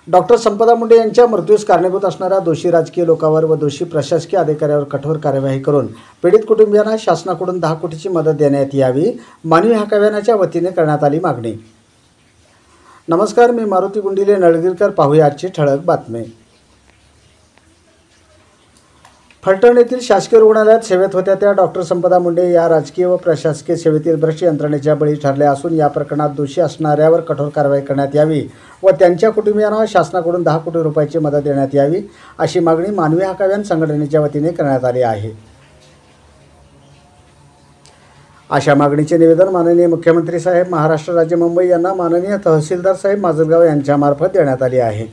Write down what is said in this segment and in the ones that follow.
Doctor संपदा मुंडे यांच्या मृत्यूस कारणीभूत असणाऱ्या दोषी राजकीय लोकांवर व दोषी प्रशासकीय अधिकाऱ्यांवर कठोर कार्यवाही करून पीडित कुटुंबियांना शासनाकडून 10 कोटीची मदत देण्यात यावी, मानवी हक्क अभियानाच्या वतीने करण्यात आली मागणी। नमस्कार, मी मारुती गुंडिले नळगीरकर। पाहूया आजची ठळक बातमी। फलटण येथील शासकीय रुग्णालयात सेवेत होत्या त्या डॉक्टर संपदा मुंडे या राजकीय व प्रशासकीय सेवेतील भ्रष्ट यंत्रणेच्या बळी ठरल्या असून या प्रकरणात दोषी असणाऱ्यावर कठोर कारवाई करण्यात यावी व त्यांच्या कुटुंबियांना शासनाकडून 10 कोटी रुपयाची मदत देण्यात यावी, अशी मागणी मानवी हक्क अभियान संघटनेच्या वतीने करण्यात आली आहे। अशा मागणीचे निवेदन माननीय मुख्यमंत्री साहेब महाराष्ट्र राज्य मुंबई यांना माननीय तहसीलदार साहेब माजलगाव यांच्यामार्फत देण्यात आले आहे।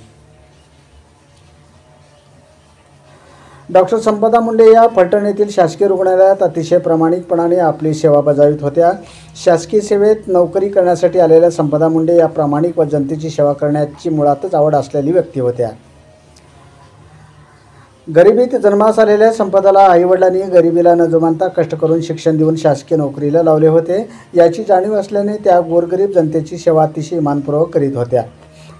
डॉक्टर संपदा मुंडे या फलटण येथील शासकीय रुग्णालयात अतिशय प्रामाणिकपणाने आपली सेवा बजावित होत्या। शासकीय सेवेत नोकरी करण्यासाठी आलेल्या संपदा मुंडे या प्रामाणिक व जनतेची सेवा करण्याची मुळातच आवड असलेली व्यक्ती होत्या। गरिबीत जन्मास आलेल्या संपदाला आईवडिलांनी गरिबीला न जुमानता कष्ट करून शिक्षण देऊन शासकीय नोकरीला लावले होते। याची जाणीव असल्याने त्या गोरगरीब जनतेची सेवा अतिशय इमानपूर्वक करीत होत्या।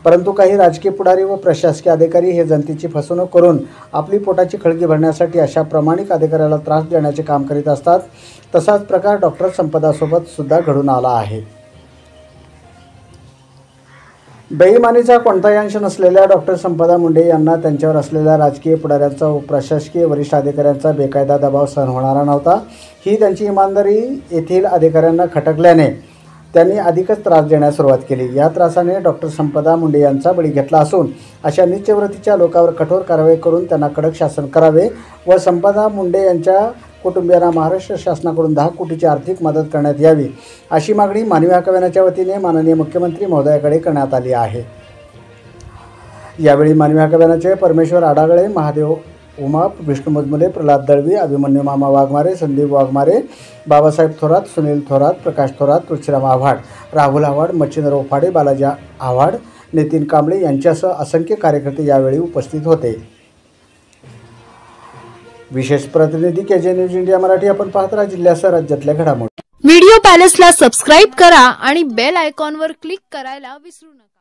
परंतु काही राजकीय पुढारी व प्रशासकीय अधिकारी हे जनतेची फसवणूक करून आपली पोटाची खळगी भरण्यासाठी अशा प्रामाणिक अधिकाऱ्याला त्रास देण्याचे काम करीत असतात। तसाच प्रकार डॉक्टर संपदासोबत सुद्धा घडून आला आहे। बेईमानीचा कोणताही अंश नसलेल्या डॉक्टर संपदा मुंडे यांना त्यांच्यावर असलेल्या राजकीय पुढाऱ्यांचा व प्रशासकीय वरिष्ठ अधिकाऱ्यांचा बेकायदा दबाव सहन होणारा नव्हता। ही त्यांची इमानदारी येथील अधिकाऱ्यांना खटकल्याने त्यांनी अधिकच त्रास देण्यास सुरुवात केली। या त्रासाने डॉक्टर संपदा मुंडे यांचा बळी घेतला असून अशा नीचवृत्तीच्या लोकांवर कठोर कारवाई करून त्यांना कडक शासन करावे व संपदा मुंडे यांच्या कुटुंबियांना महाराष्ट्र शासनाकडून 10 कोटीची आर्थिक मदत करण्यात यावी, अशी मागणी मानवी हक्क अभियानाच्या वतीने माननीय मुख्यमंत्री महोदयाकडे करण्यात आली आहे। यावेळी मानवी हक्क अभियानाचे परमेश्वर आडागळे, महादेव उमा, विष्णू मुजमुले, प्रल्हाद दळवी, अभिमन्यू मामा वाघमारे, संदीप वाघमारे, बाबासाहेब थोरात, सुनील थोरात, प्रकाश थोरात, तुळशीराम आव्हाड, राहुल आव्हाड, मच्छिंद्र ओफाडे, बालाजी आव्हाड, नितीन कांबळे यांच्यासह असंख्य कार्यकर्ते यावेळी उपस्थित होते। विशेष प्रतिनिधी केजे न्यूज इंडिया मराठी। आपण पाहत राहा जिल्ह्यासह राज्यातल्या घडामोडी। व्हिडिओ पॅलेसला सबस्क्राइब करा आणि बेल आयकॉनवर क्लिक करायला विसरू नका।